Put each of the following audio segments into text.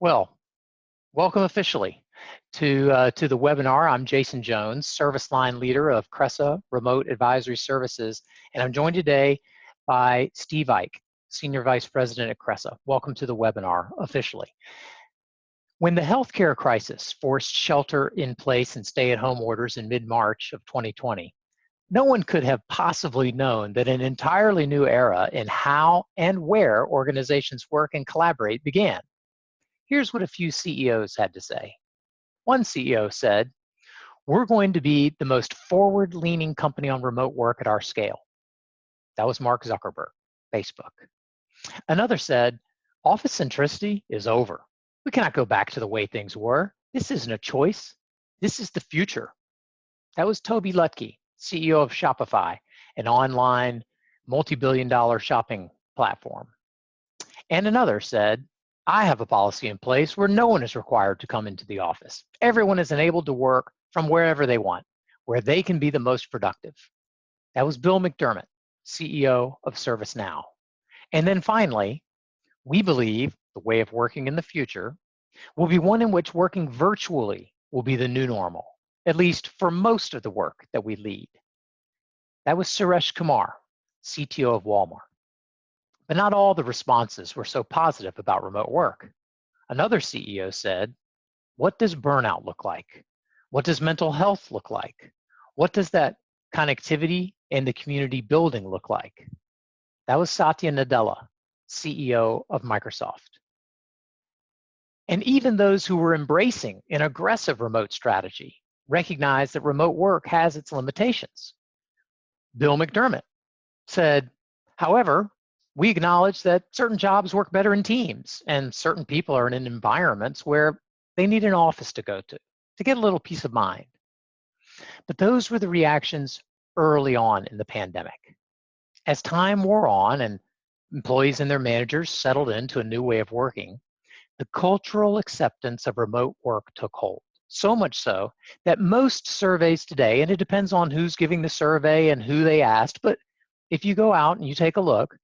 Well, welcome officially to the webinar. I'm Jason Jones, Service Line Leader of Cresa Remote Advisory Services, and I'm joined today by Steve Ike, Senior Vice President at Cresa. Welcome to the webinar officially. When the healthcare crisis forced shelter-in-place and stay-at-home orders in mid-March of 2020, no one could have possibly known that an entirely new era in how and where organizations work and collaborate began. Here's what a few CEOs had to say. One CEO said, "We're going to be the most forward-leaning company on remote work at our scale." That was Mark Zuckerberg, Facebook. Another said, "Office centricity is over. We cannot go back to the way things were. This isn't a choice. This is the future." That was Toby Lutke, CEO of Shopify, an online multi-billion-dollar shopping platform. And another said, "I have a policy in place where no one is required to come into the office. Everyone is enabled to work from wherever they want, where they can be the most productive." That was Bill McDermott, CEO of ServiceNow. And then finally, we believe the way of working in the future will be one in which working virtually will be the new normal, at least for most of the work that we lead. That was Suresh Kumar, CTO of Walmart. But not all the responses were so positive about remote work. Another CEO said, "What does burnout look like? What does mental health look like? What does that connectivity and the community building look like?" That was Satya Nadella, CEO of Microsoft. And even those who were embracing an aggressive remote strategy recognized that remote work has its limitations. Bill McDermott said, "However, we acknowledge that certain jobs work better in teams, and certain people are in environments where they need an office to go to get a little peace of mind." But those were the reactions early on in the pandemic. As time wore on and employees and their managers settled into a new way of working, the cultural acceptance of remote work took hold. So much so that most surveys today, and it depends on who's giving the survey and who they asked, but if you go out and you take a look,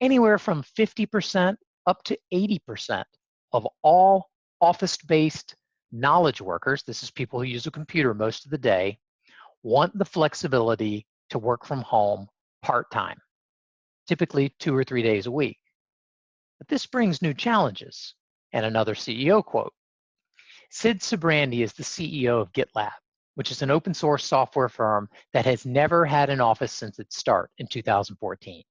anywhere from 50% up to 80% of all office-based knowledge workers, this is people who use a computer most of the day, want the flexibility to work from home part-time, typically 2 or 3 days a week. But this brings new challenges. And another CEO quote, Sid Sijbrandij is the CEO of GitLab, which is an open source software firm that has never had an office since its start in 2014.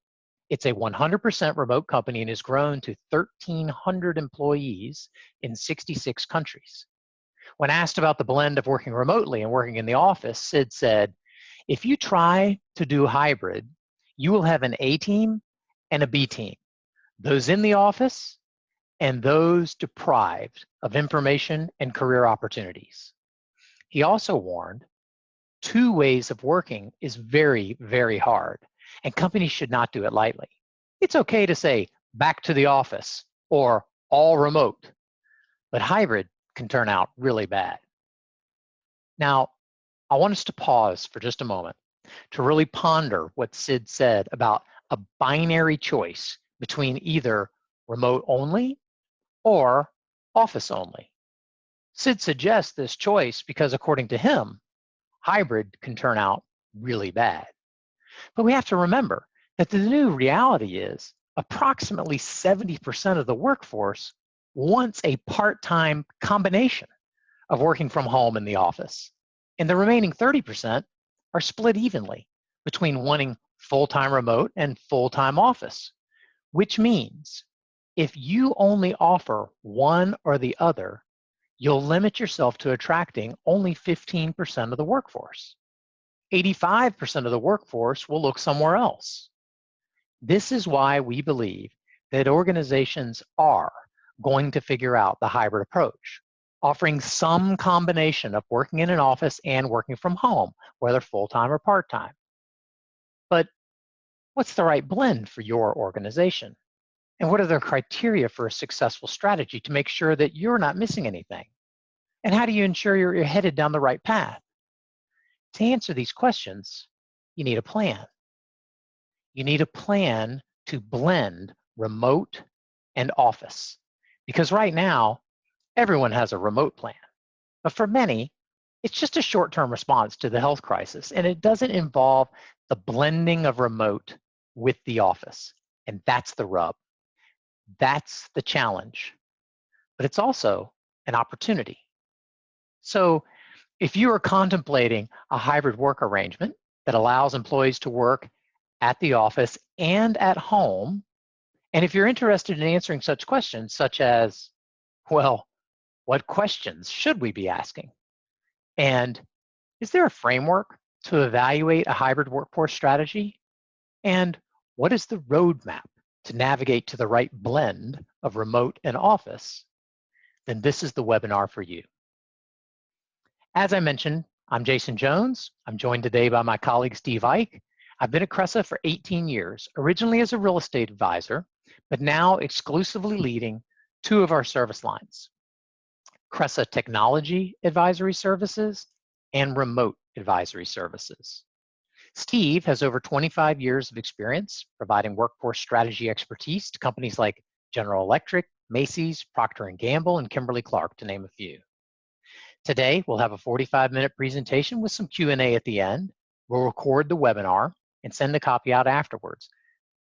It's a 100% remote company and has grown to 1,300 employees in 66 countries. When asked about the blend of working remotely and working in the office, Sid said, "If you try to do hybrid, you will have an A team and a B team, those in the office and those deprived of information and career opportunities." He also warned, two ways of working is very, very hard, and companies should not do it lightly. It's okay to say back to the office or all remote, but hybrid can turn out really bad. Now, I want us to pause for just a moment to really ponder what Sid said about a binary choice between either remote only or office only. Sid suggests this choice because, according to him, hybrid can turn out really bad. But we have to remember that the new reality is approximately 70% of the workforce wants a part-time combination of working from home and the office. And the remaining 30% are split evenly between wanting full-time remote and full-time office, which means if you only offer one or the other, you'll limit yourself to attracting only 15% of the workforce. 85% of the workforce will look somewhere else. This is why we believe that organizations are going to figure out the hybrid approach, offering some combination of working in an office and working from home, whether full-time or part-time. But what's the right blend for your organization? And what are the criteria for a successful strategy to make sure that you're not missing anything? And how do you ensure you're headed down the right path? To answer these questions, you need a plan. You need a plan to blend remote and office, Because right now, everyone has a remote plan. But for many, it's just a short-term response to the health crisis, and it doesn't involve the blending of remote with the office. And that's the rub. That's the challenge. But it's also an opportunity. So if you are contemplating a hybrid work arrangement that allows employees to work at the office and at home, and if you're interested in answering such questions, such as, well, what questions should we be asking? And is there a framework to evaluate a hybrid workforce strategy? And what is the roadmap to navigate to the right blend of remote and office? Then this is the webinar for you. As I mentioned, I'm Jason Jones. I'm joined today by my colleague, Steve Ike. I've been at Cresa for 18 years, originally as a real estate advisor, but now exclusively leading two of our service lines, Cresa Technology Advisory Services and Remote Advisory Services. Steve has over 25 years of experience providing workforce strategy expertise to companies like General Electric, Macy's, Procter & Gamble, and Kimberly-Clark, to name a few. Today, we'll have a 45-minute presentation with some Q&A at the end. We'll record the webinar and send a copy out afterwards.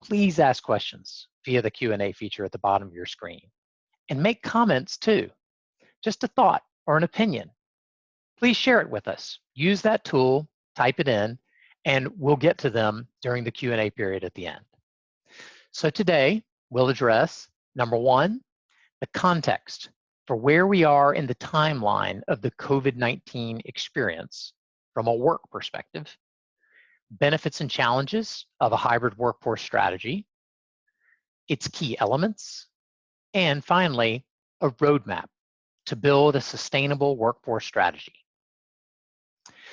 Please ask questions via the Q&A feature at the bottom of your screen. And make comments too. Just a thought or an opinion. Please share it with us. Use that tool, type it in, and we'll get to them during the Q&A period at the end. So today, we'll address, number one, the context for where we are in the timeline of the COVID-19 experience from a work perspective, benefits and challenges of a hybrid workforce strategy, its key elements, and finally, a roadmap to build a sustainable workforce strategy.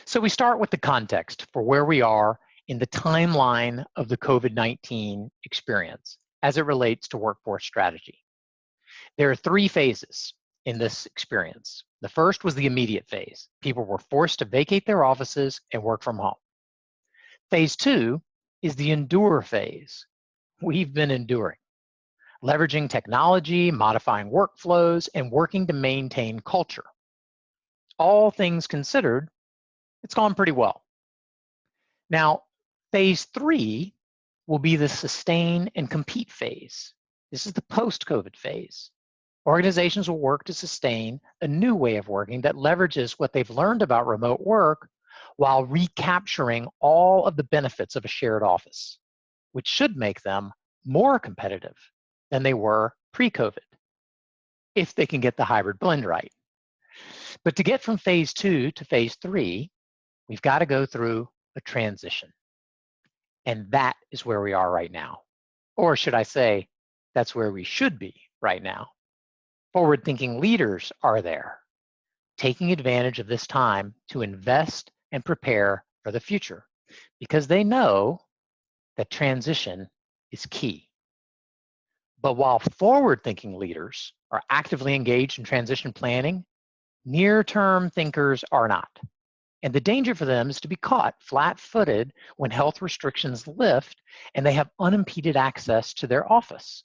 So we start with the context for where we are in the timeline of the COVID-19 experience as it relates to workforce strategy. There are three phases in this experience. The first was the immediate phase. People were forced to vacate their offices and work from home. Phase two is the endure phase. We've been enduring, leveraging technology, modifying workflows, and working to maintain culture. All things considered, it's gone pretty well. Now, phase three will be the sustain and compete phase. This is the post-COVID phase. Organizations will work to sustain a new way of working that leverages what they've learned about remote work while recapturing all of the benefits of a shared office, which should make them more competitive than they were pre-COVID, if they can get the hybrid blend right. But to get from phase two to phase three, we've got to go through a transition. And that is where we are right now. Or should I say, that's where we should be right now. Forward-thinking leaders are there, taking advantage of this time to invest and prepare for the future, because they know that transition is key. But while forward-thinking leaders are actively engaged in transition planning, near-term thinkers are not. And the danger for them is to be caught flat-footed when health restrictions lift and they have unimpeded access to their office.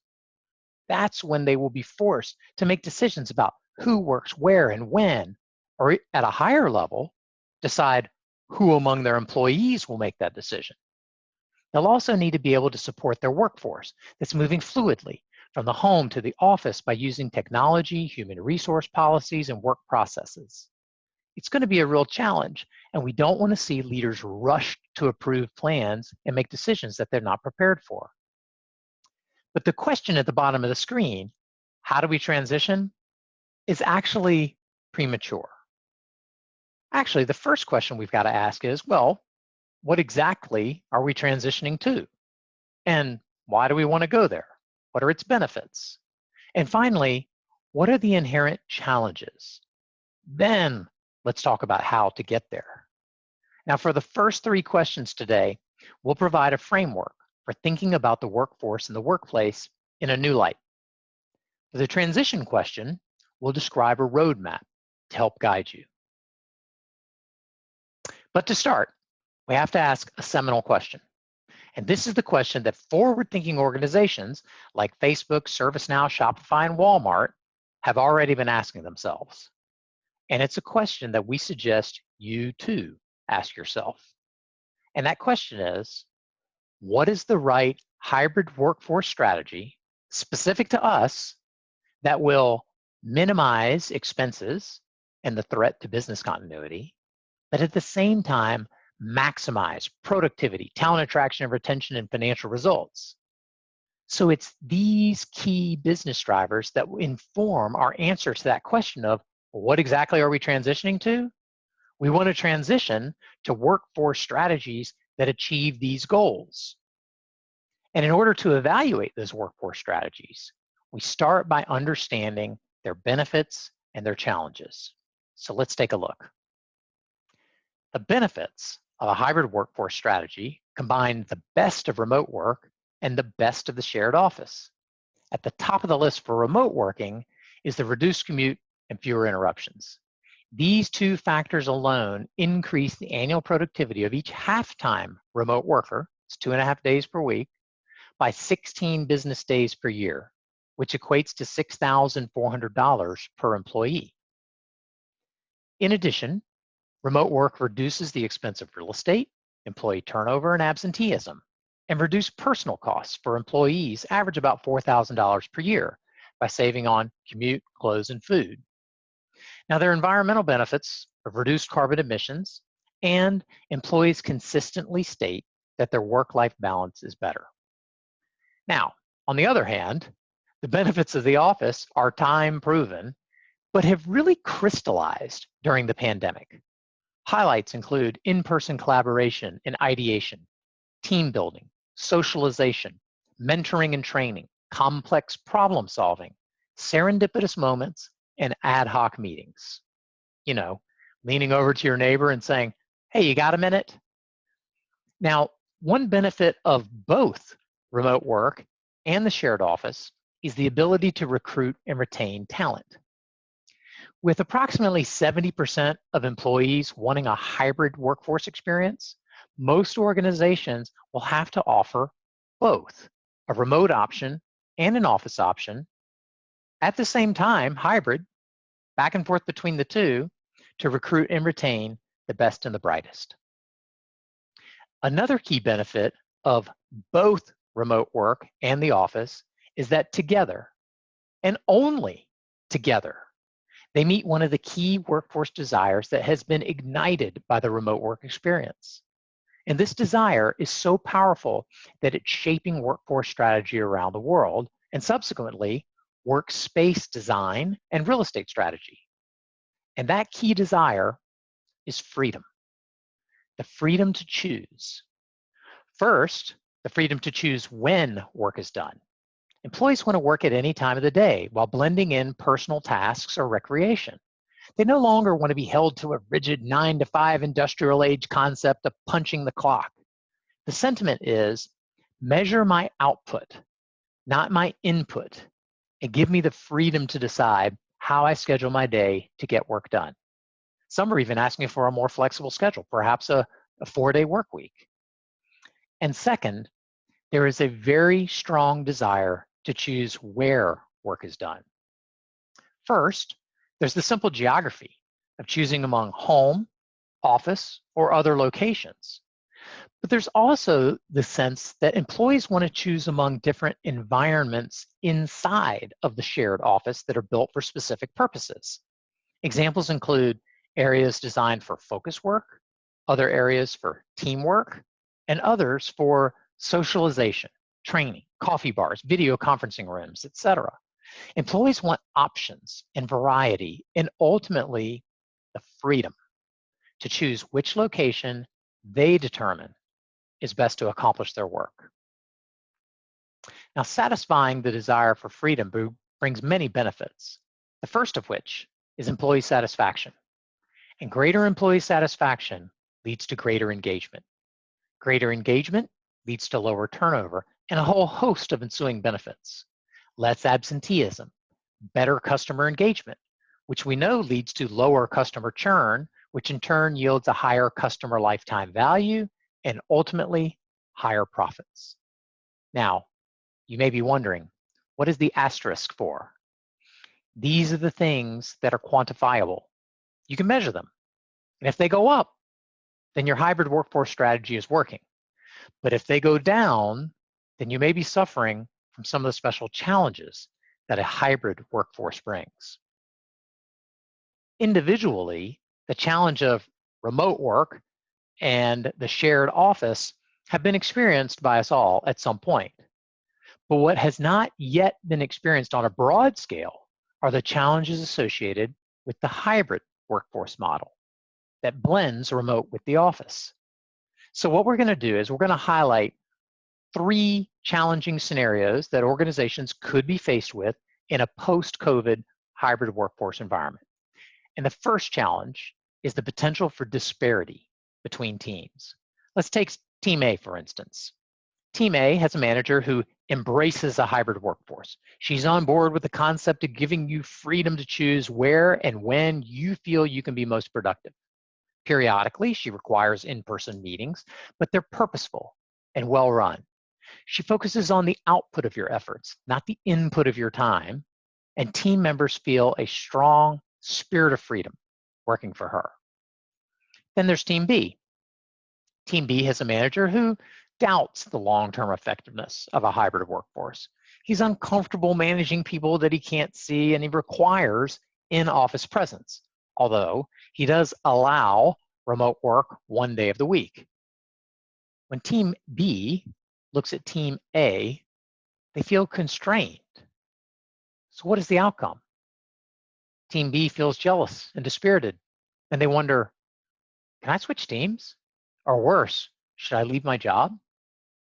That's when they will be forced to make decisions about who works where and when, or at a higher level, decide who among their employees will make that decision. They'll also need to be able to support their workforce that's moving fluidly from the home to the office by using technology, human resource policies, and work processes. It's going to be a real challenge, and we don't want to see leaders rush to approve plans and make decisions that they're not prepared for. But the question at the bottom of the screen, how do we transition, is actually premature. Actually, the first question we've got to ask is, well, what exactly are we transitioning to? And why do we want to go there? What are its benefits? And finally, what are the inherent challenges? Then let's talk about how to get there. Now, for the first three questions today, we'll provide a framework for thinking about the workforce and the workplace in a new light. For the transition question, we'll describe a roadmap to help guide you. But to start, we have to ask a seminal question. And this is the question that forward-thinking organizations like Facebook, ServiceNow, Shopify, and Walmart have already been asking themselves. And it's a question that we suggest you too ask yourself. And that question is, what is the right hybrid workforce strategy specific to us that will minimize expenses and the threat to business continuity, but at the same time, maximize productivity, talent attraction and retention, and financial results? So it's these key business drivers that will inform our answer to that question of what exactly are we transitioning to? We want to transition to workforce strategies that achieve these goals. And in order to evaluate those workforce strategies, we start by understanding their benefits and their challenges. So let's take a look. The benefits of a hybrid workforce strategy combine the best of remote work and the best of the shared office. At the top of the list for remote working is the reduced commute and fewer interruptions. These two factors alone increase the annual productivity of each half-time remote worker, it's 2.5 days per week, by 16 business days per year, which equates to $6,400 per employee. In addition, remote work reduces the expense of real estate, employee turnover, and absenteeism, and reduce personal costs for employees average about $4,000 per year by saving on commute, clothes, and food. Now, there are environmental benefits of reduced carbon emissions, and employees consistently state that their work-life balance is better. Now, on the other hand, the benefits of the office are time-proven, but have really crystallized during the pandemic. Highlights include in-person collaboration and ideation, team building, socialization, mentoring and training, complex problem solving, serendipitous moments, and ad hoc meetings. You know, leaning over to your neighbor and saying, hey, you got a minute? Now, one benefit of both remote work and the shared office is the ability to recruit and retain talent. With approximately 70% of employees wanting a hybrid workforce experience, most organizations will have to offer both a remote option and an office option. At the same time, hybrid, back and forth between the two, to recruit and retain the best and the brightest. Another key benefit of both remote work and the office is that together, and only together, they meet one of the key workforce desires that has been ignited by the remote work experience. And this desire is so powerful that it's shaping workforce strategy around the world, and subsequently, workspace design and real estate strategy. And that key desire is freedom. The freedom to choose. First, the freedom to choose when work is done. Employees want to work at any time of the day while blending in personal tasks or recreation. They no longer want to be held to a rigid 9-to-5 industrial age concept of punching the clock. The sentiment is, measure my output, not my input, and give me the freedom to decide how I schedule my day to get work done. Some are even asking for a more flexible schedule, perhaps a 4-day work week. And second, there is a very strong desire to choose where work is done. First, there's the simple geography of choosing among home, office, or other locations. But there's also the sense that employees want to choose among different environments inside of the shared office that are built for specific purposes. Examples include areas designed for focus work, other areas for teamwork, and others for socialization, training, coffee bars, video conferencing rooms, etc. Employees want options and variety, and ultimately the freedom to choose which location they determine is best to accomplish their work. Now, satisfying the desire for freedom brings many benefits, the first of which is employee satisfaction. And greater employee satisfaction leads to greater engagement. Greater engagement leads to lower turnover and a whole host of ensuing benefits. Less absenteeism, better customer engagement, which we know leads to lower customer churn, which in turn yields a higher customer lifetime value and ultimately higher profits. Now, you may be wondering, what is the asterisk for? These are the things that are quantifiable. You can measure them. And if they go up, then your hybrid workforce strategy is working. But if they go down, then you may be suffering from some of the special challenges that a hybrid workforce brings. Individually, the challenge of remote work and the shared office have been experienced by us all at some point. But what has not yet been experienced on a broad scale are the challenges associated with the hybrid workforce model that blends remote with the office. So what we're going to do is we're going to highlight 3 challenging scenarios that organizations could be faced with in a post-COVID hybrid workforce environment. And the first challenge is the potential for disparity between teams. Let's take Team A, for instance. Team A has a manager who embraces a hybrid workforce. She's on board with the concept of giving you freedom to choose where and when you feel you can be most productive. Periodically, she requires in-person meetings, but they're purposeful and well-run. She focuses on the output of your efforts, not the input of your time, and team members feel a strong spirit of freedom working for her. Then there's Team B. Team B has a manager who doubts the long-term effectiveness of a hybrid workforce. He's uncomfortable managing people that he can't see, and he requires in-office presence, although he does allow remote work 1 day of the week. When Team B looks at Team A, they feel constrained. So what is the outcome? Team B feels jealous and dispirited, and they wonder, can I switch teams? Or worse, should I leave my job?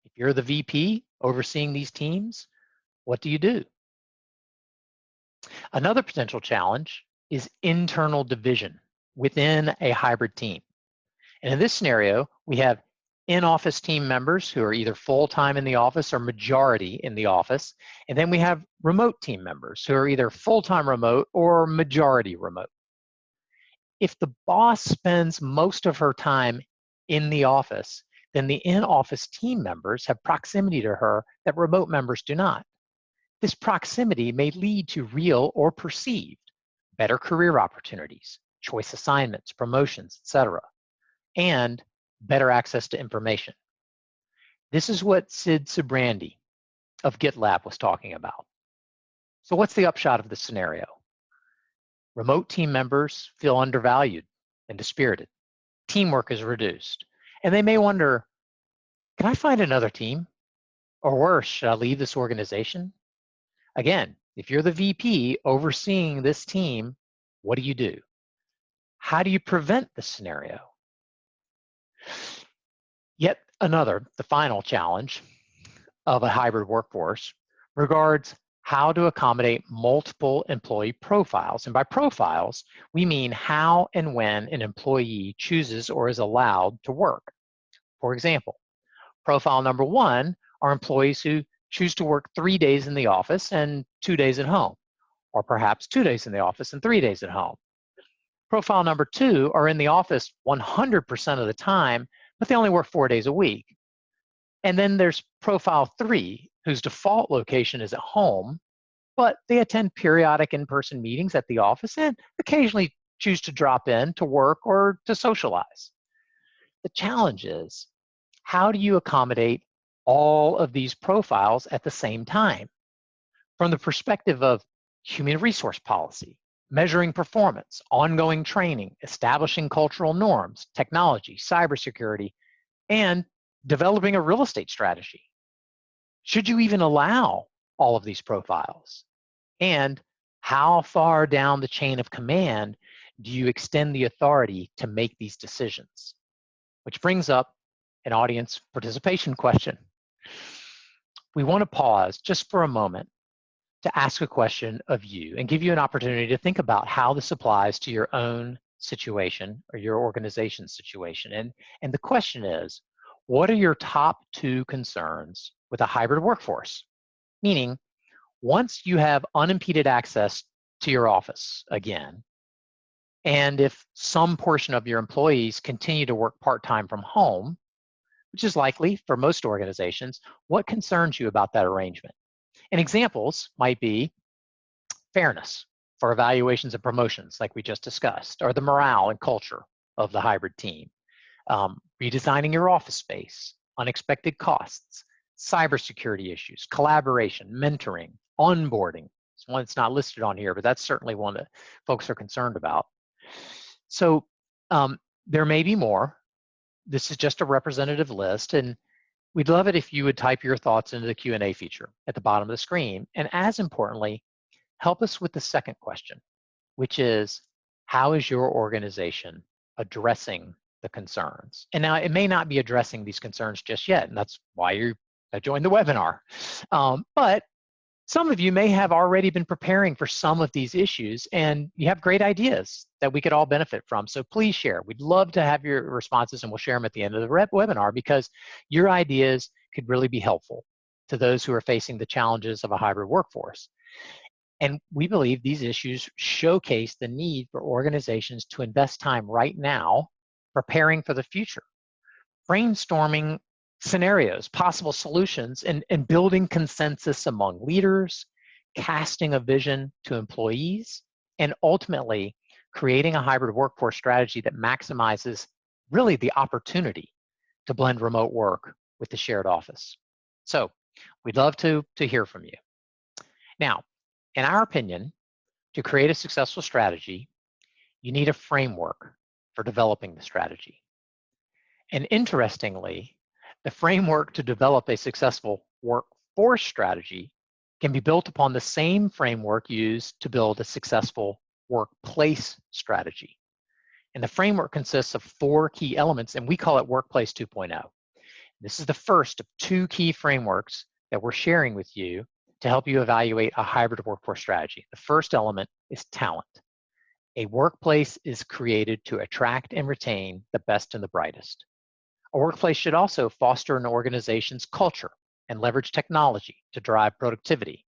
If you're the VP overseeing these teams, what do you do? Another potential challenge is internal division within a hybrid team. And in this scenario, we have in-office team members who are either full-time in the office or majority in the office. And then we have remote team members who are either full-time remote or majority remote. If the boss spends most of her time in the office, then the in-office team members have proximity to her that remote members do not. This proximity may lead to real or perceived better career opportunities, choice assignments, promotions, etc., and better access to information. This is what Sid Sibrandy of GitLab was talking about. So what's the upshot of this scenario? Remote team members feel undervalued and dispirited. Teamwork is reduced. And they may wonder, can I find another team? Or worse, should I leave this organization? Again, if you're the VP overseeing this team, what do you do? How do you prevent this scenario? Yet another, the final challenge of a hybrid workforce regards how to accommodate multiple employee profiles. And by profiles, we mean how and when an employee chooses or is allowed to work. For example, profile number 1 are employees who choose to work 3 days in the office and 2 days at home, or perhaps 2 days in the office and 3 days at home. Profile number 2 are in the office 100% of the time, but they only work 4 days a week. And then there's profile 3, whose default location is at home, but they attend periodic in-person meetings at the office and occasionally choose to drop in to work or to socialize. The challenge is, how do you accommodate all of these profiles at the same time? From the perspective of human resource policy, measuring performance, ongoing training, establishing cultural norms, technology, cybersecurity, and developing a real estate strategy. Should you even allow all of these profiles? And how far down the chain of command do you extend the authority to make these decisions? Which brings up an audience participation question. We want to pause just for a moment to ask a question of you and give you an opportunity to think about how this applies to your own situation or your organization's situation. And the question is, what are your top 2 concerns with a hybrid workforce? Meaning, once you have unimpeded access to your office again, and if some portion of your employees continue to work part-time from home, which is likely for most organizations, what concerns you about that arrangement? And examples might be fairness. for evaluations and promotions, like we just discussed, or the morale and culture of the hybrid team, redesigning your office space, unexpected costs, cybersecurity issues, collaboration, mentoring, onboarding. It's one that's not listed on here, but that's certainly one that folks are concerned about. So there may be more. This is just a representative list, and we'd love it if you would type your thoughts into the Q&A feature at the bottom of the screen. And as importantly, help us with the second question, which is, how is your organization addressing the concerns? And now it may not be addressing these concerns just yet, and that's why you joined the webinar. But some of you may have already been preparing for some of these issues, and you have great ideas that we could all benefit from. So please share. We'd love to have your responses, and we'll share them at the end of the webinar, because your ideas could really be helpful to those who are facing the challenges of a hybrid workforce. And we believe these issues showcase the need for organizations to invest time right now preparing for the future, brainstorming scenarios, possible solutions, and building consensus among leaders, casting a vision to employees, and ultimately creating a hybrid workforce strategy that maximizes really the opportunity to blend remote work with the shared office. So we'd love to hear from you. Now, in our opinion, to create a successful strategy, you need a framework for developing the strategy. And interestingly, the framework to develop a successful workforce strategy can be built upon the same framework used to build a successful workplace strategy. And the framework consists of 4 key elements, and we call it Workplace 2.0. This is the first of 2 key frameworks that we're sharing with you to help you evaluate a hybrid workforce strategy. The first element is talent. A workplace is created to attract and retain the best and the brightest. A workplace should also foster an organization's culture and leverage technology to drive productivity.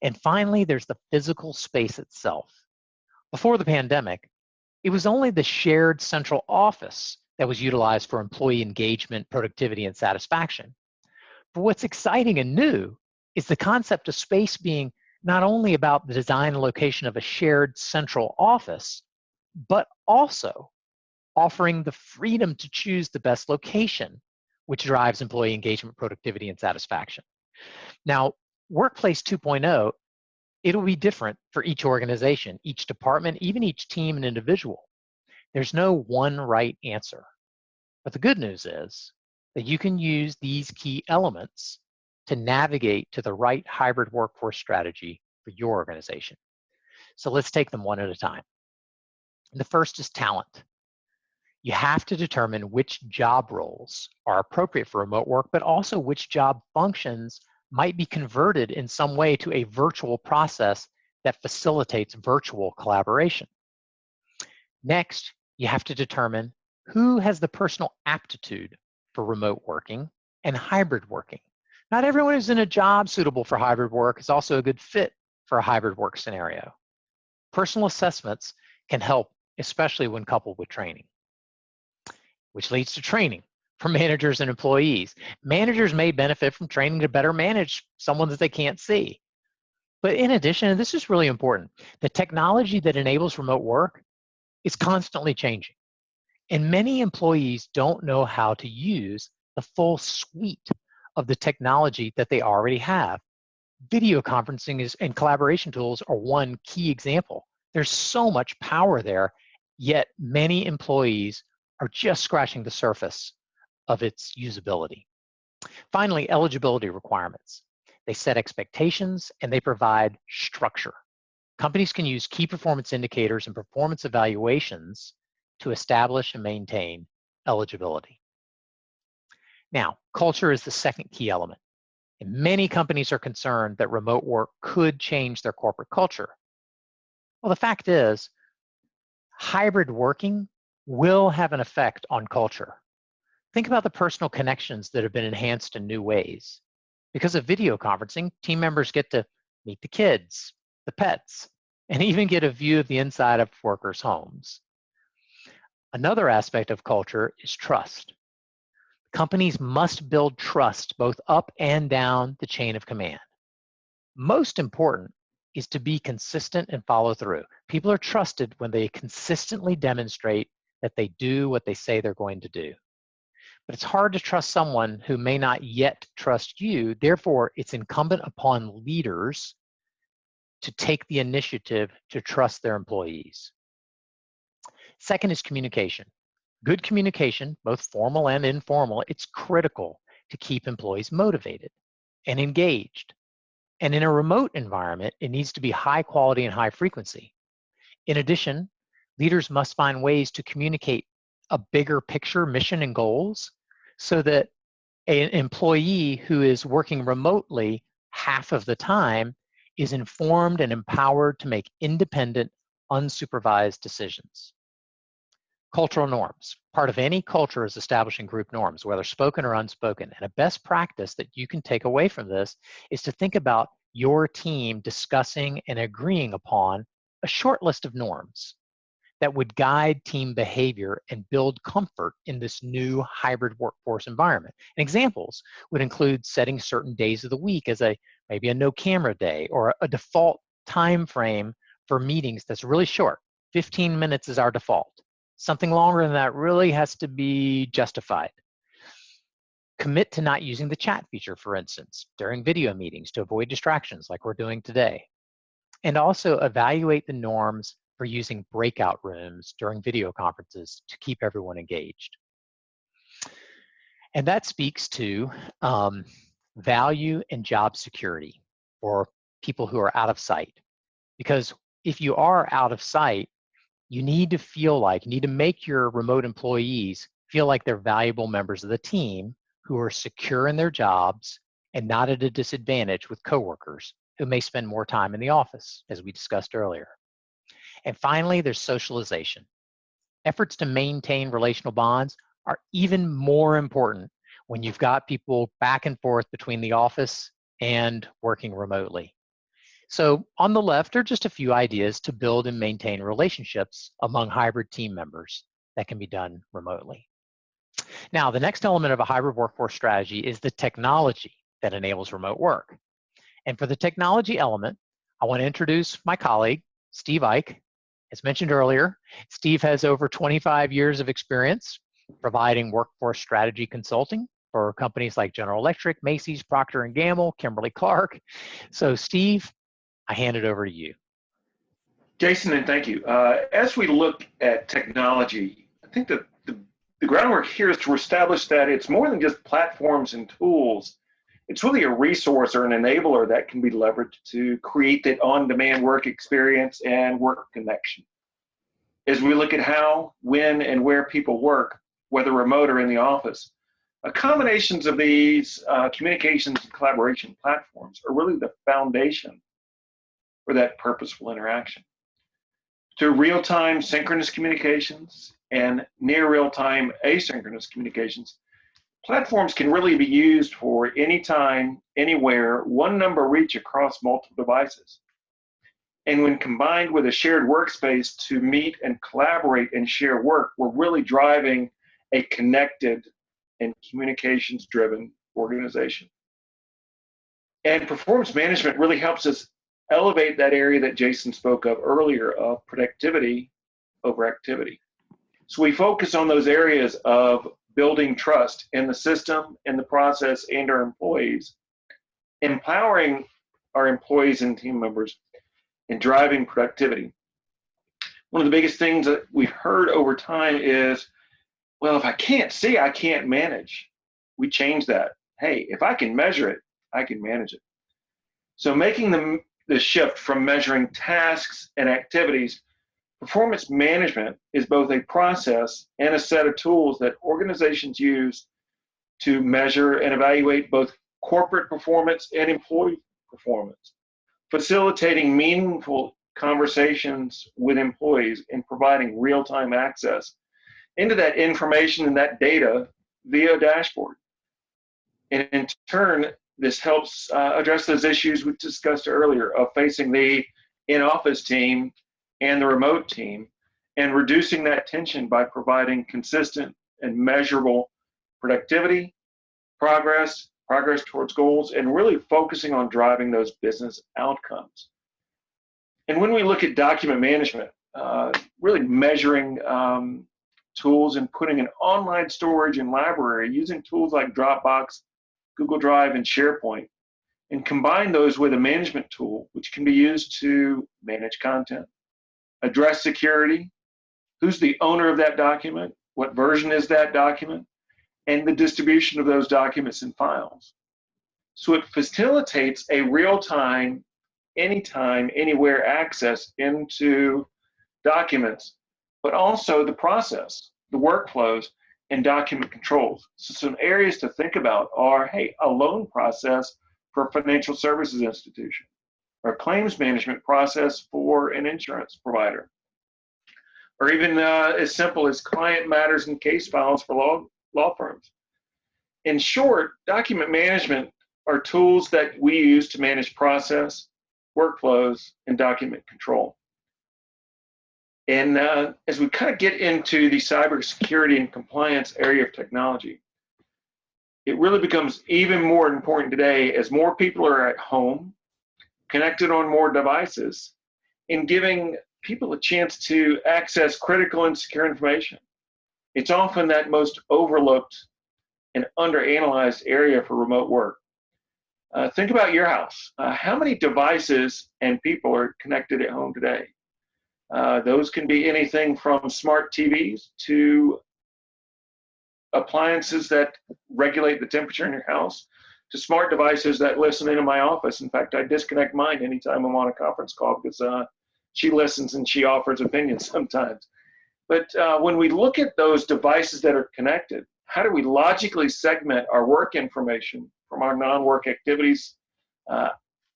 And finally, there's the physical space itself. Before the pandemic, it was only the shared central office that was utilized for employee engagement, productivity, and satisfaction. But what's exciting and new is the concept of space being not only about the design and location of a shared central office, but also offering the freedom to choose the best location, which drives employee engagement, productivity, and satisfaction. Now, Workplace 2.0, it'll be different for each organization, each department, even each team and individual. There's no one right answer. But the good news is that you can use these key elements to navigate to the right hybrid workforce strategy for your organization. So let's take them one at a time. The first is talent. You have to determine which job roles are appropriate for remote work, but also which job functions might be converted in some way to a virtual process that facilitates virtual collaboration. Next, you have to determine who has the personal aptitude for remote working and hybrid working. Not everyone who's in a job suitable for hybrid work is also a good fit for a hybrid work scenario. Personal assessments can help, especially when coupled with training, which leads to training for managers and employees. Managers may benefit from training to better manage someone that they can't see. But in addition, and this is really important, the technology that enables remote work is constantly changing. And many employees don't know how to use the full suite of the technology that they already have. Video conferencing and collaboration tools are one key example. There's so much power there, yet many employees are just scratching the surface of its usability. Finally, eligibility requirements. They set expectations and they provide structure. Companies can use key performance indicators and performance evaluations to establish and maintain eligibility. Now, culture is the second key element. And many companies are concerned that remote work could change their corporate culture. Well, the fact is, hybrid working will have an effect on culture. Think about the personal connections that have been enhanced in new ways. Because of video conferencing, team members get to meet the kids, the pets, and even get a view of the inside of workers' homes. Another aspect of culture is trust. Companies must build trust both up and down the chain of command. Most important, is to be consistent and follow through. People are trusted when they consistently demonstrate that they do what they say they're going to do. But it's hard to trust someone who may not yet trust you. Therefore, it's incumbent upon leaders to take the initiative to trust their employees. Second is communication. Good communication, both formal and informal, it's critical to keep employees motivated and engaged. And in a remote environment, it needs to be high quality and high frequency. In addition, leaders must find ways to communicate a bigger picture, mission, and goals so that an employee who is working remotely half of the time is informed and empowered to make independent, unsupervised decisions. Cultural norms. Part of any culture is establishing group norms, whether spoken or unspoken. And a best practice that you can take away from this is to think about your team discussing and agreeing upon a short list of norms that would guide team behavior and build comfort in this new hybrid workforce environment. And examples would include setting certain days of the week as maybe a no camera day, or a default time frame for meetings that's really short. 15 minutes is our default. Something longer than that really has to be justified. Commit to not using the chat feature, for instance, during video meetings to avoid distractions like we're doing today. And also evaluate the norms for using breakout rooms during video conferences to keep everyone engaged. And that speaks to value and job security for people who are out of sight. Because if you are out of sight, you need to make your remote employees feel like they're valuable members of the team who are secure in their jobs and not at a disadvantage with coworkers who may spend more time in the office, as we discussed earlier. And finally, there's socialization. Efforts to maintain relational bonds are even more important when you've got people back and forth between the office and working remotely. So on the left are just a few ideas to build and maintain relationships among hybrid team members that can be done remotely. Now, the next element of a hybrid workforce strategy is the technology that enables remote work. And for the technology element, I want to introduce my colleague, Steve Ike. As mentioned earlier, Steve has over 25 years of experience providing workforce strategy consulting for companies like General Electric, Macy's, Procter & Gamble, Kimberly-Clark. So Steve, I hand it over to you. Jason, and thank you. As we look at technology, I think that the groundwork here is to establish that it's more than just platforms and tools. It's really a resource or an enabler that can be leveraged to create that on-demand work experience and work connection. As we look at how, when, and where people work, whether remote or in the office, combinations of these communications and collaboration platforms are really the foundation for that purposeful interaction. To real-time synchronous communications and near real-time asynchronous communications, platforms can really be used for anytime, anywhere, one number reach across multiple devices. And when combined with a shared workspace to meet and collaborate and share work, we're really driving a connected and communications-driven organization. And performance management really helps us elevate that area that Jason spoke of earlier of productivity over activity. So we focus on those areas of building trust in the system, in the process, and our employees, empowering our employees and team members, and driving productivity. One of the biggest things that we've heard over time is, well, if I can't see, I can't manage. We change that. Hey, if I can measure it, I can manage it. So making the shift from measuring tasks and activities, performance management is both a process and a set of tools that organizations use to measure and evaluate both corporate performance and employee performance, facilitating meaningful conversations with employees and providing real-time access into that information and that data via a dashboard. And in turn, this helps address those issues we discussed earlier of facing the in-office team and the remote team and reducing that tension by providing consistent and measurable productivity, progress towards goals, and really focusing on driving those business outcomes. And when we look at document management, really measuring tools and putting an online storage and library using tools like Dropbox, Google Drive, and SharePoint, and combine those with a management tool, which can be used to manage content, address security, who's the owner of that document, what version is that document, and the distribution of those documents and files. So it facilitates a real-time, anytime, anywhere access into documents, but also the process, the workflows, and document controls. So some areas to think about are, hey, a loan process for a financial services institution, or a claims management process for an insurance provider, or even as simple as client matters and case files for law firms. In short, document management are tools that we use to manage process, workflows, and document control. And as we kind of get into the cybersecurity and compliance area of technology, it really becomes even more important today as more people are at home, connected on more devices, and giving people a chance to access critical and secure information. It's often that most overlooked and underanalyzed area for remote work. Think about your house. How many devices and people are connected at home today? Those can be anything from smart TVs to appliances that regulate the temperature in your house, to smart devices that listen into my office. In fact, I disconnect mine anytime I'm on a conference call because she listens and she offers opinions sometimes. But when we look at those devices that are connected, how do we logically segment our work information from our non-work activities,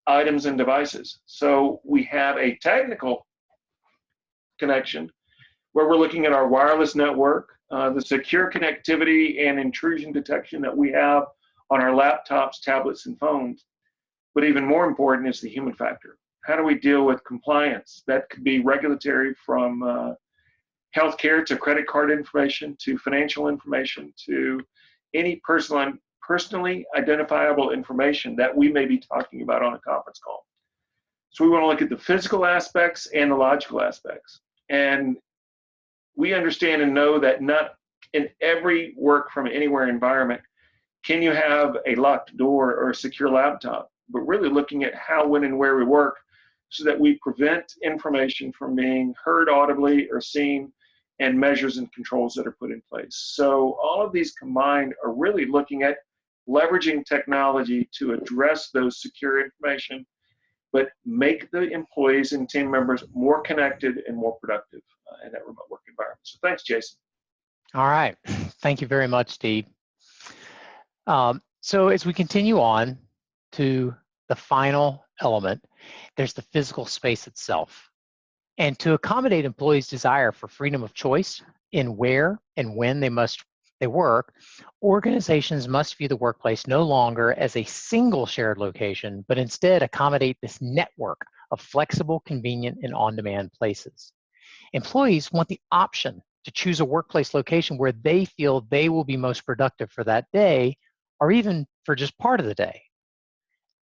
items, and devices? So we have a technical connection where we're looking at our wireless network, the secure connectivity and intrusion detection that we have on our laptops, tablets, and phones. But even more important is the human factor. How do we deal with compliance? That could be regulatory, from healthcare to credit card information to financial information to any personally identifiable information that we may be talking about on a conference call. So we want to look at the physical aspects and the logical aspects. And we understand and know that not in every work from anywhere environment can you have a locked door or a secure laptop, but really looking at how, when, and where we work so that we prevent information from being heard audibly or seen, and measures and controls that are put in place. So all of these combined are really looking at leveraging technology to address those secure information, but make the employees and team members more connected and more productive in that remote work environment. So thanks, Jason. All right. Thank you very much, Steve. So as we continue on to the final element, there's the physical space itself. And to accommodate employees' desire for freedom of choice in where and when they work, organizations must view the workplace no longer as a single shared location, but instead accommodate this network of flexible, convenient, and on-demand places. Employees want the option to choose a workplace location where they feel they will be most productive for that day, or even for just part of the day.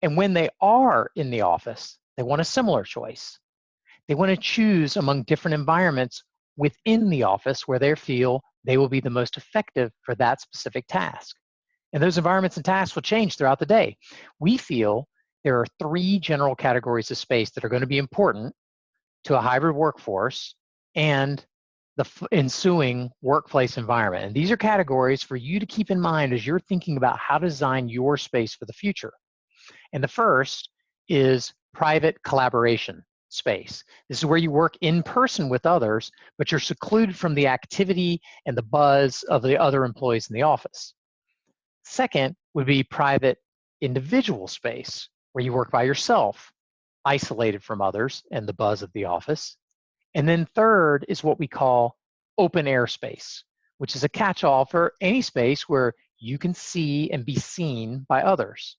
And when they are in the office, they want a similar choice. They want to choose among different environments within the office where they feel they will be the most effective for that specific task. And those environments and tasks will change throughout the day. We feel there are 3 general categories of space that are going to be important to a hybrid workforce and the ensuing workplace environment. And these are categories for you to keep in mind as you're thinking about how to design your space for the future. And the first is private collaboration space. This is where you work in person with others, but you're secluded from the activity and the buzz of the other employees in the office. Second would be private individual space, where you work by yourself, isolated from others and the buzz of the office. And then third is what we call open air space, which is a catch-all for any space where you can see and be seen by others.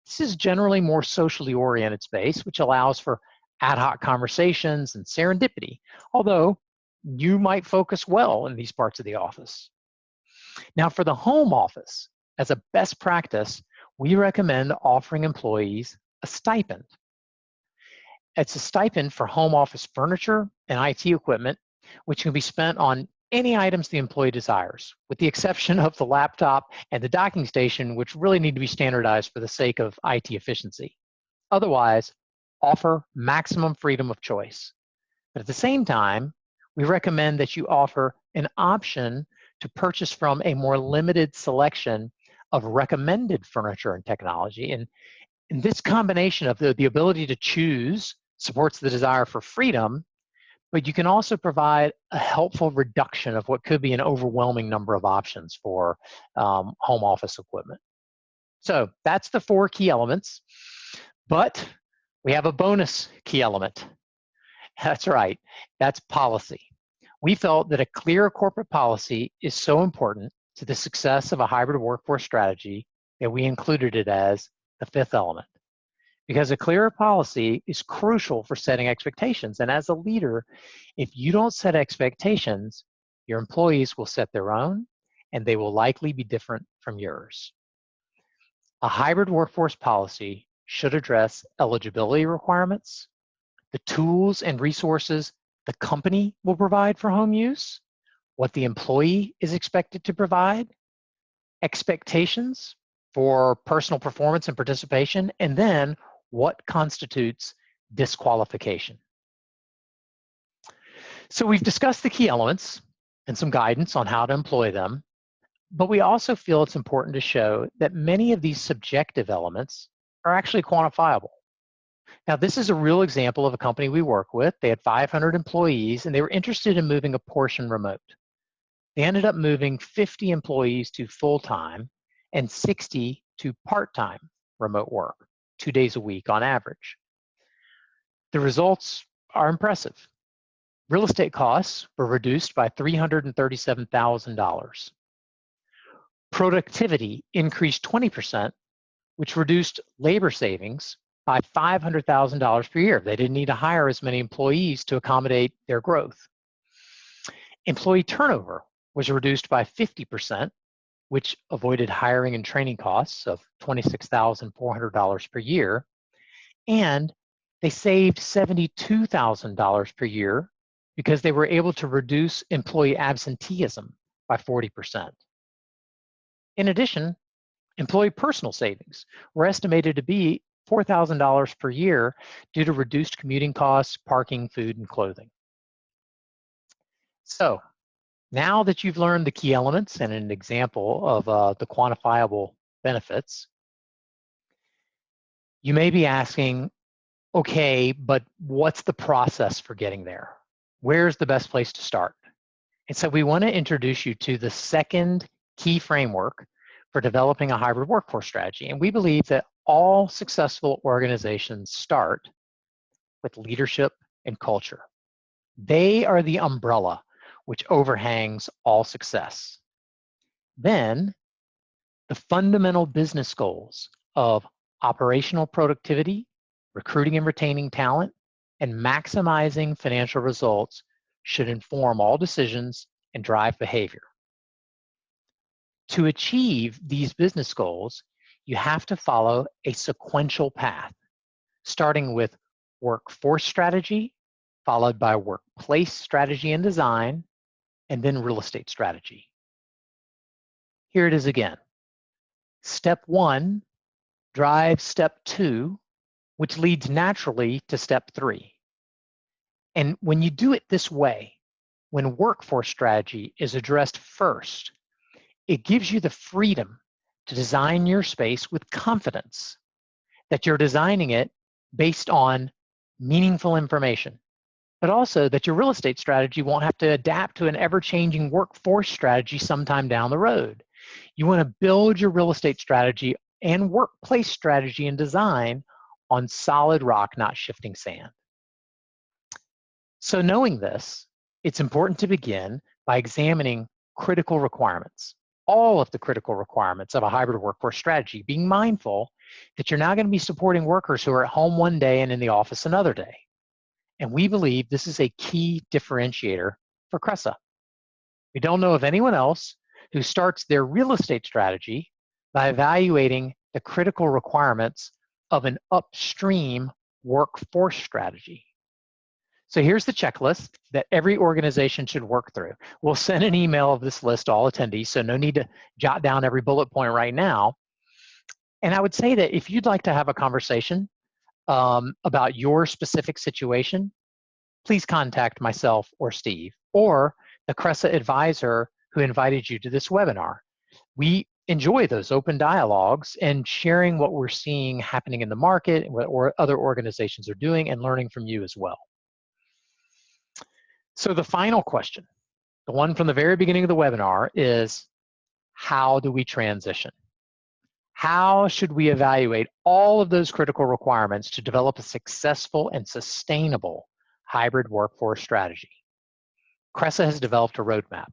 This is generally more socially oriented space, which allows for ad hoc conversations and serendipity, although you might focus well in these parts of the office. Now, for the home office, as a best practice, we recommend offering employees a stipend. It's a stipend for home office furniture and IT equipment, which can be spent on any items the employee desires, with the exception of the laptop and the docking station, which really need to be standardized for the sake of IT efficiency. Otherwise, offer maximum freedom of choice. But at the same time, we recommend that you offer an option to purchase from a more limited selection of recommended furniture and technology. And this combination of the ability to choose supports the desire for freedom, but you can also provide a helpful reduction of what could be an overwhelming number of options for home office equipment. So that's the 4 key elements, but we have a bonus key element. That's right, that's policy. We felt that a clear corporate policy is so important to the success of a hybrid workforce strategy that we included it as the 5th element. Because a clearer policy is crucial for setting expectations. And as a leader, if you don't set expectations, your employees will set their own, and they will likely be different from yours. A hybrid workforce policy should address eligibility requirements, the tools and resources the company will provide for home use, what the employee is expected to provide, expectations for personal performance and participation, and then what constitutes disqualification. So we've discussed the key elements and some guidance on how to employ them, but we also feel it's important to show that many of these subjective elements are actually quantifiable. Now, this is a real example of a company we work with. They had 500 employees, and they were interested in moving a portion remote. They ended up moving 50 employees to full-time and 60 to part-time remote work, 2 days a week on average. The results are impressive. Real estate costs were reduced by $337,000. Productivity increased 20%, which reduced labor savings by $500,000 per year. They didn't need to hire as many employees to accommodate their growth. Employee turnover was reduced by 50%, which avoided hiring and training costs of $26,400 per year. And they saved $72,000 per year because they were able to reduce employee absenteeism by 40%. In addition, employee personal savings were estimated to be $4,000 per year due to reduced commuting costs, parking, food, and clothing. So now that you've learned the key elements and an example of the quantifiable benefits, you may be asking, okay, but what's the process for getting there? Where's the best place to start? And so we want to introduce you to the second key framework for developing a hybrid workforce strategy. And we believe that all successful organizations start with leadership and culture. They are the umbrella which overhangs all success. Then, the fundamental business goals of operational productivity, recruiting and retaining talent, and maximizing financial results should inform all decisions and drive behavior. To achieve these business goals, you have to follow a sequential path, starting with workforce strategy, followed by workplace strategy and design, and then real estate strategy. Here it is again. Step 1 drives step 2, which leads naturally to step 3. And when you do it this way, when workforce strategy is addressed first, it gives you the freedom to design your space with confidence that you're designing it based on meaningful information, but also that your real estate strategy won't have to adapt to an ever-changing workforce strategy sometime down the road. You want to build your real estate strategy and workplace strategy and design on solid rock, not shifting sand. So knowing this, it's important to begin by examining critical requirements, all of the critical requirements of a hybrid workforce strategy, being mindful that you're now going to be supporting workers who are at home one day and in the office another day. And we believe this is a key differentiator for Cresa. We don't know of anyone else who starts their real estate strategy by evaluating the critical requirements of an upstream workforce strategy. So here's the checklist that every organization should work through. We'll send an email of this list to all attendees, so no need to jot down every bullet point right now. And I would say that if you'd like to have a conversation about your specific situation, please contact myself or Steve or the Cresa advisor who invited you to this webinar. We enjoy those open dialogues and sharing what we're seeing happening in the market and what other organizations are doing and learning from you as well. So the final question, the one from the very beginning of the webinar, is how do we transition? How should we evaluate all of those critical requirements to develop a successful and sustainable hybrid workforce strategy? Cresa has developed a roadmap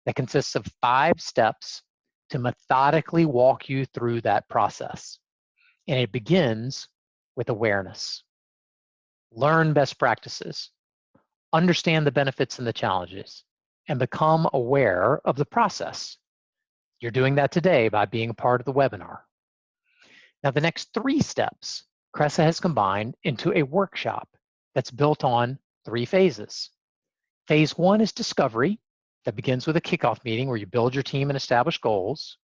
that consists of 5 steps to methodically walk you through that process. And it begins with awareness. Learn best practices, understand the benefits and the challenges, and become aware of the process. You're doing that today by being a part of the webinar. Now, the next 3 steps, Cresa has combined into a workshop that's built on 3 phases. Phase 1 is discovery, that begins with a kickoff meeting where you build your team and establish goals.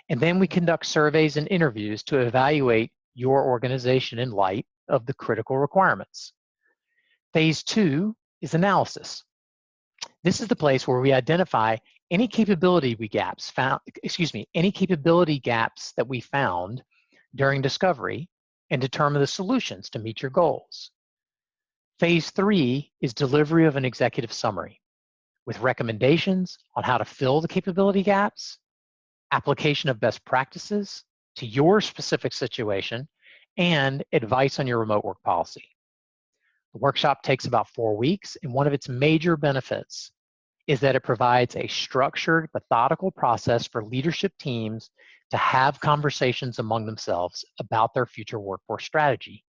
And then we conduct surveys and interviews to evaluate your organization in light of the critical requirements. Phase 2 is analysis. This is the place where we identify any capability gaps that we found during discovery and determine the solutions to meet your goals. Phase 3 is delivery of an executive summary with recommendations on how to fill the capability gaps, application of best practices to your specific situation, and advice on your remote work policy. The workshop takes about 4 weeks, and one of its major benefits is that it provides a structured, methodical process for leadership teams to have conversations among themselves about their future workforce strategy.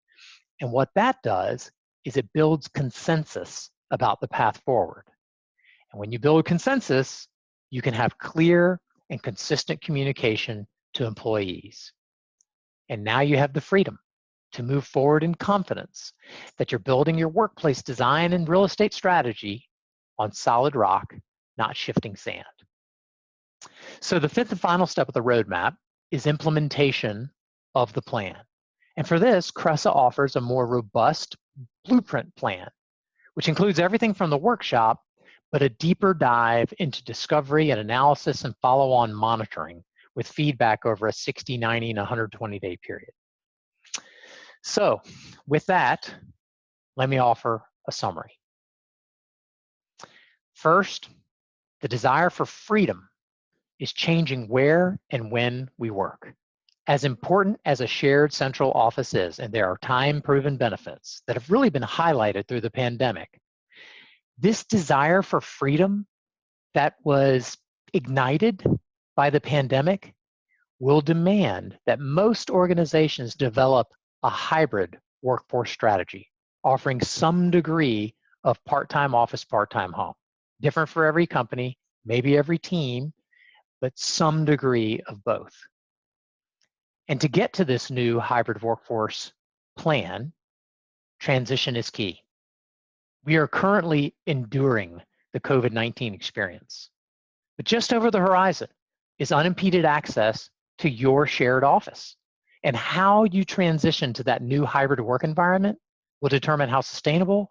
And what that does is it builds consensus about the path forward. And when you build consensus, you can have clear and consistent communication to employees. And now you have the freedom to move forward in confidence that you're building your workplace design and real estate strategy on solid rock, not shifting sand. So the 5th and final step of the roadmap is implementation of the plan. And for this, Cresa offers a more robust blueprint plan, which includes everything from the workshop, but a deeper dive into discovery and analysis and follow-on monitoring with feedback over a 60, 90, and 120-day period. So with that, let me offer a summary. First, the desire for freedom is changing where and when we work. As important as a shared central office is, and there are time-proven benefits that have really been highlighted through the pandemic, this desire for freedom that was ignited by the pandemic will demand that most organizations develop a hybrid workforce strategy, offering some degree of part-time office, part-time home. Different for every company, maybe every team, but some degree of both. And to get to this new hybrid workforce plan, transition is key. We are currently enduring the COVID-19 experience, but just over the horizon is unimpeded access to your shared office. And how you transition to that new hybrid work environment will determine how sustainable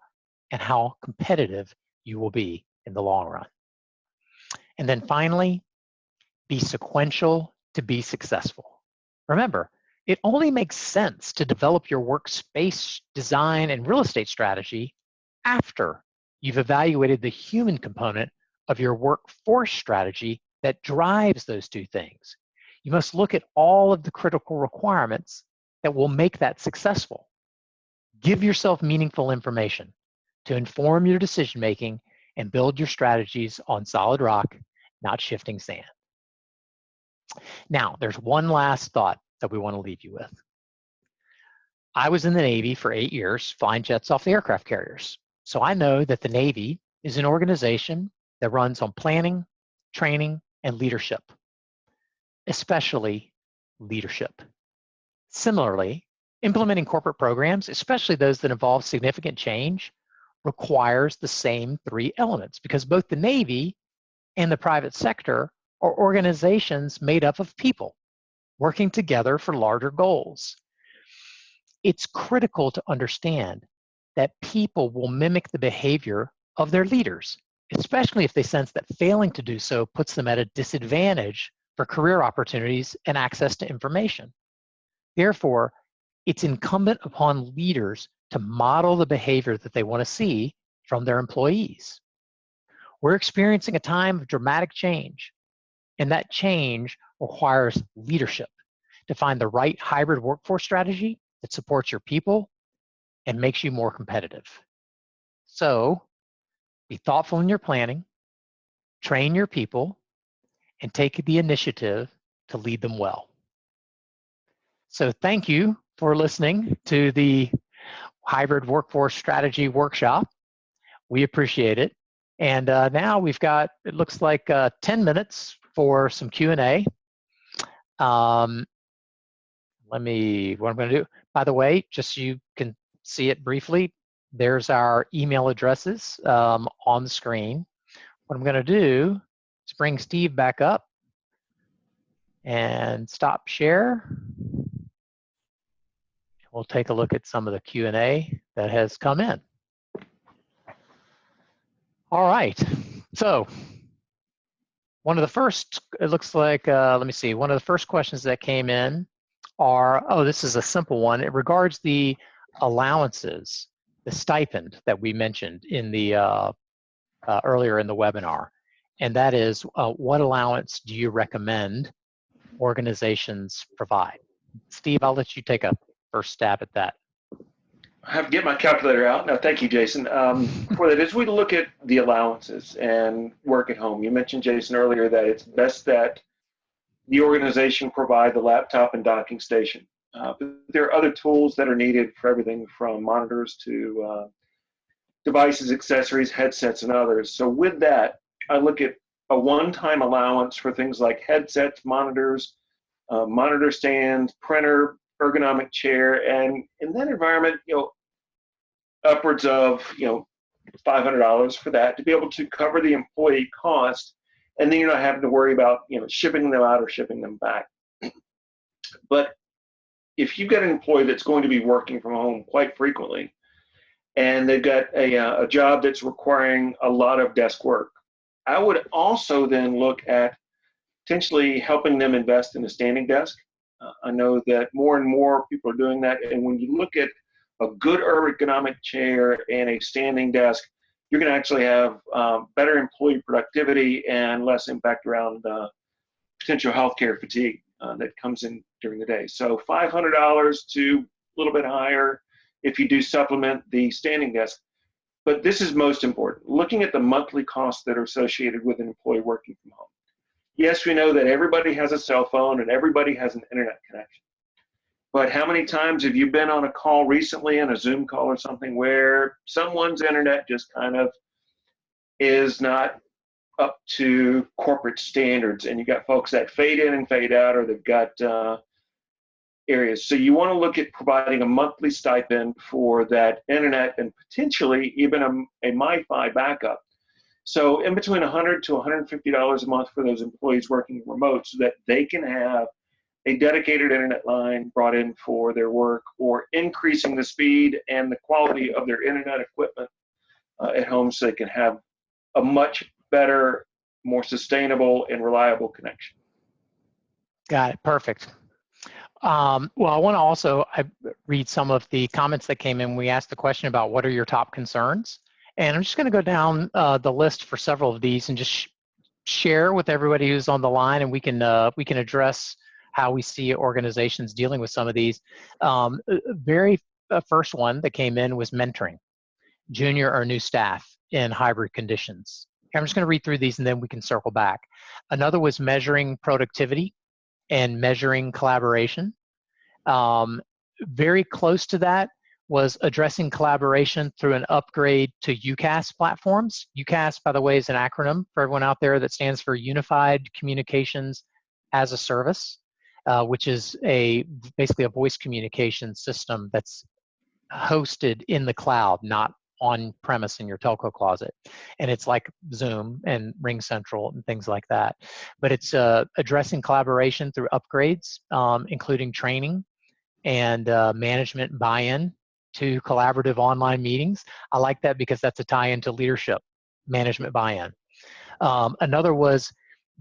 and how competitive you will be in the long run. And then finally, be sequential to be successful. Remember, it only makes sense to develop your workspace design and real estate strategy after you've evaluated the human component of your workforce strategy that drives those 2 things. You must look at all of the critical requirements that will make that successful. Give yourself meaningful information to inform your decision-making and build your strategies on solid rock, not shifting sand. Now, there's one last thought that we want to leave you with. I was in the Navy for 8 years, flying jets off the aircraft carriers. So I know that the Navy is an organization that runs on planning, training, and leadership, especially leadership. Similarly, Implementing corporate programs, especially those that involve significant change, requires the same three elements because both the Navy and the private sector are organizations made up of people working together for larger goals. It's critical to understand that people will mimic the behavior of their leaders, especially if they sense that failing to do so puts them at a disadvantage for career opportunities and access to information. Therefore, it's incumbent upon leaders to model the behavior that they want to see from their employees. We're experiencing a time of dramatic change, and that change requires leadership to find the right hybrid workforce strategy that supports your people and makes you more competitive. So, be thoughtful in your planning, train your people, and take the initiative to lead them well. So thank you for listening to the Hybrid Workforce Strategy Workshop. We appreciate it. And now we've got, it looks like 10 minutes for some Q&A. What I'm going to do, by the way, just so you can see it briefly, there's our email addresses on the screen. What I'm going to do is bring Steve back up and stop share. We'll take a look at some of the Q&A that has come in. All right, so one of the first, it looks like, let me see, one of the first questions that came in are, oh, this is a simple one. It regards the allowances, the stipend that we mentioned in the earlier in the webinar. And that is, what allowance do you recommend organizations provide? Steve, I'll let you take a first stab at that. I have to get my calculator out. No, thank you, Jason. For that, as we look at the allowances and work at home, you mentioned, Jason, earlier that it's best that the organization provide the laptop and docking station. But there are other tools that are needed for everything from monitors to devices, accessories, headsets, and others. So with that, I look at a one-time allowance for things like headsets, monitors, monitor stand, printer, ergonomic chair, and in that environment, upwards of $500 for that to be able to cover the employee cost, and then you're not having to worry about shipping them out or shipping them back. But if you've got an employee that's going to be working from home quite frequently, and they've got a job that's requiring a lot of desk work, I would also then look at potentially helping them invest in a standing desk. I know that more and more people are doing that, and when you look at a good ergonomic chair and a standing desk, you're going to actually have better employee productivity and less impact around potential healthcare fatigue that comes in during the day. So $500 to a little bit higher if you do supplement the standing desk. But this is most important, looking at the monthly costs that are associated with an employee working from home. Yes, we know that everybody has a cell phone and everybody has an internet connection. But how many times have you been on a call recently, on a Zoom call or something, where someone's internet just kind of is not up to corporate standards, and you got folks that fade in and fade out, or they've got areas. So you want to look at providing a monthly stipend for that internet and potentially even a MiFi backup. So in between $100 to $150 a month for those employees working remote so that they can have a dedicated internet line brought in for their work, or increasing the speed and the quality of their internet equipment at home so they can have a much better, more sustainable and reliable connection. Got it, perfect. Well, I want to also read some of the comments that came in. We asked the question about what are your top concerns, and I'm just going to go down the list for several of these and just share with everybody who's on the line, and we can address how we see organizations dealing with some of these. Very first one that came in was mentoring junior or new staff in hybrid conditions. I'm just going to read through these and then we can circle back. Another was measuring productivity and measuring collaboration. Very close to that was addressing collaboration through an upgrade to UCaaS platforms. UCaaS, by the way, is an acronym for everyone out there that stands for Unified Communications as a Service. which is basically a voice communication system that's hosted in the cloud, not on premise in your telco closet. And it's like Zoom and Ring Central and things like that. But it's addressing collaboration through upgrades, including training and management buy-in to collaborative online meetings. I like that because that's a tie into leadership, management buy-in. Another was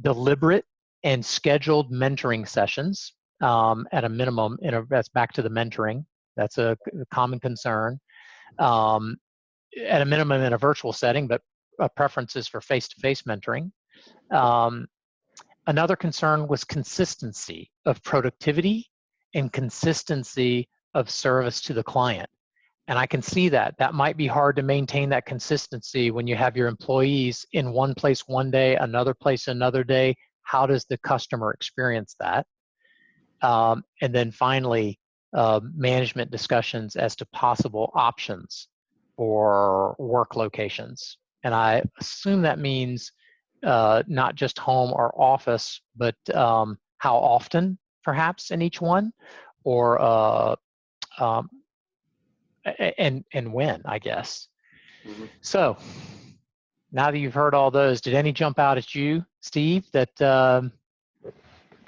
deliberate and scheduled mentoring sessions at a minimum. That's back to the mentoring. That's a common concern. At a minimum in a virtual setting, but preferences for face-to-face mentoring. Another concern was consistency of productivity and consistency of service to the client. And I can see that. That might be hard to maintain that consistency when you have your employees in one place one day, another place another day. How does the customer experience that? And then finally, management discussions as to possible options for work locations. And I assume that means not just home or office, but how often perhaps in each one, or and when, I guess. Mm-hmm. So now that you've heard all those, did any jump out at you, Steve, that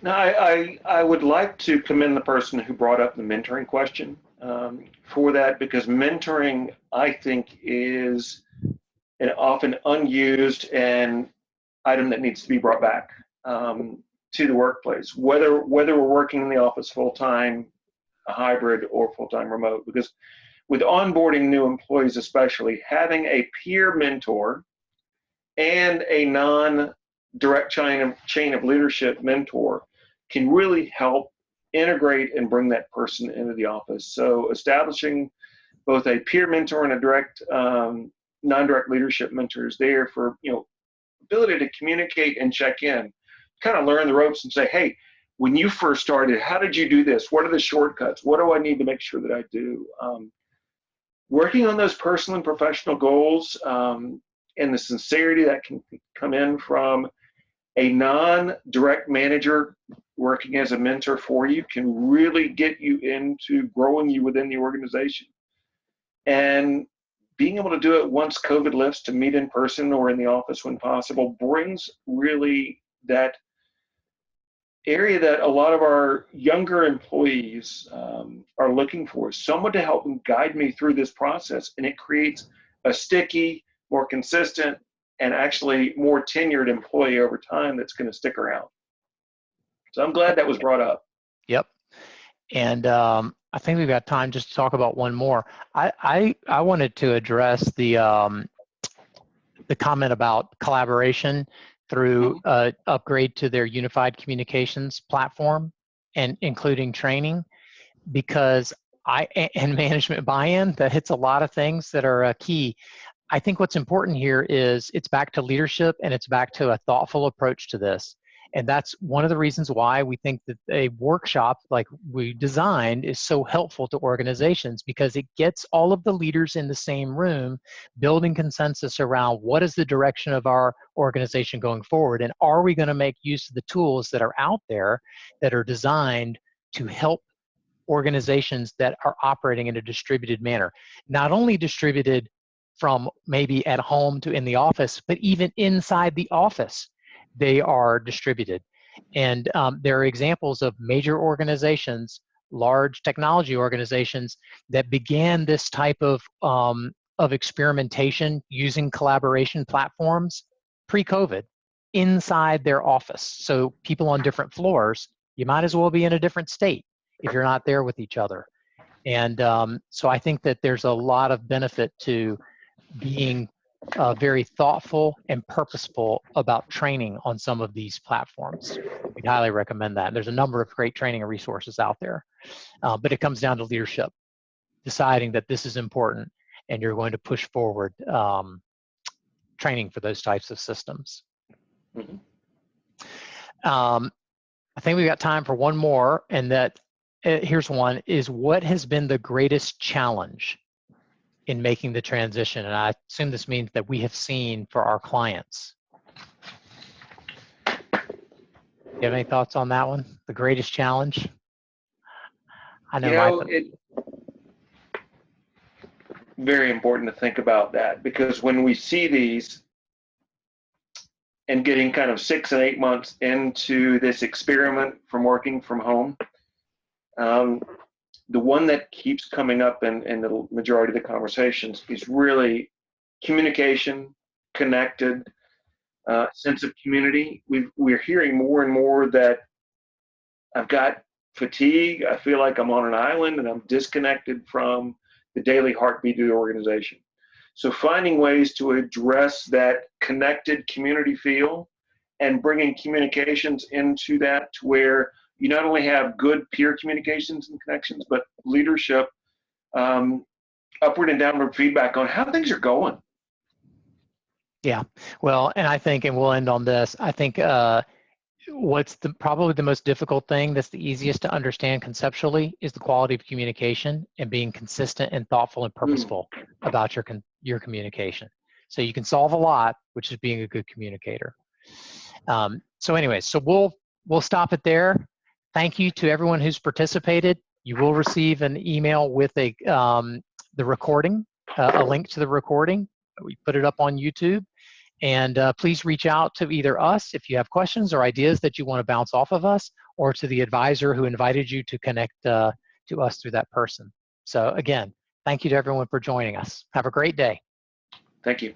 No, I would like to commend the person who brought up the mentoring question for that, because mentoring, I think, is an often unused and item that needs to be brought back to the workplace, whether we're working in the office full-time, a hybrid, or full-time remote. Because with onboarding new employees especially, having a peer mentor and a non-direct chain of leadership mentor can really help integrate and bring that person into the office. So establishing both a peer mentor and a direct, non-direct leadership mentor is there for, ability to communicate and check in, kind of learn the ropes and say, hey, when you first started, how did you do this? What are the shortcuts? What do I need to make sure that I do? Working on those personal and professional goals and the sincerity that can come in from a non-direct manager working as a mentor for you can really get you into growing you within the organization. And being able to do it once COVID lifts, to meet in person or in the office when possible, brings really that area that a lot of our younger employees are looking for, someone to help them guide me through this process. And it creates a sticky, more consistent, and actually more tenured employee over time that's going to stick around. So I'm glad that was brought up. Yep. And I think we've got time just to talk about one more. I wanted to address the comment about collaboration through upgrade to their unified communications platform, and including training, because and management buy-in, that hits a lot of things that are key. I think what's important here is it's back to leadership, and it's back to a thoughtful approach to this. And that's one of the reasons why we think that a workshop like we designed is so helpful to organizations, because it gets all of the leaders in the same room, building consensus around what is the direction of our organization going forward, and are we going to make use of the tools that are out there that are designed to help organizations that are operating in a distributed manner. Not only distributed from maybe at home to in the office, but even inside the office, they are distributed. And there are examples of major organizations, large technology organizations, that began this type of experimentation using collaboration platforms pre-COVID inside their office. So people on different floors, you might as well be in a different state if you're not there with each other. And so I think that there's a lot of benefit to being very thoughtful and purposeful about training on some of these platforms. We'd highly recommend that. There's a number of great training and resources out there, but it comes down to leadership, deciding that this is important and you're going to push forward training for those types of systems. Mm-hmm. I think we've got time for one more, and that here's one, is what has been the greatest challenge in making the transition? And I assume this means that we have seen for our clients. You have any thoughts on that one? The greatest challenge? I know You know, it's very important to think about that, because when we see these and getting kind of 6 and 8 months into this experiment from working from home, the one that keeps coming up in the majority of the conversations is really communication, connected, sense of community. We're hearing more and more that I've got fatigue. I feel like I'm on an island and I'm disconnected from the daily heartbeat of the organization. So finding ways to address that connected community feel and bringing communications into that, to where you not only have good peer communications and connections, but leadership, upward and downward feedback on how things are going. Yeah, well, and I think, and we'll end on this, I think what's probably the most difficult thing that's the easiest to understand conceptually is the quality of communication and being consistent and thoughtful and purposeful about your communication. So you can solve a lot, which is being a good communicator. So anyways, so we'll stop it there. Thank you to everyone who's participated. You will receive an email with the recording, a link to the recording. We put it up on YouTube. And please reach out to either us if you have questions or ideas that you want to bounce off of us, or to the advisor who invited you to connect to us through that person. So again, thank you to everyone for joining us. Have a great day. Thank you.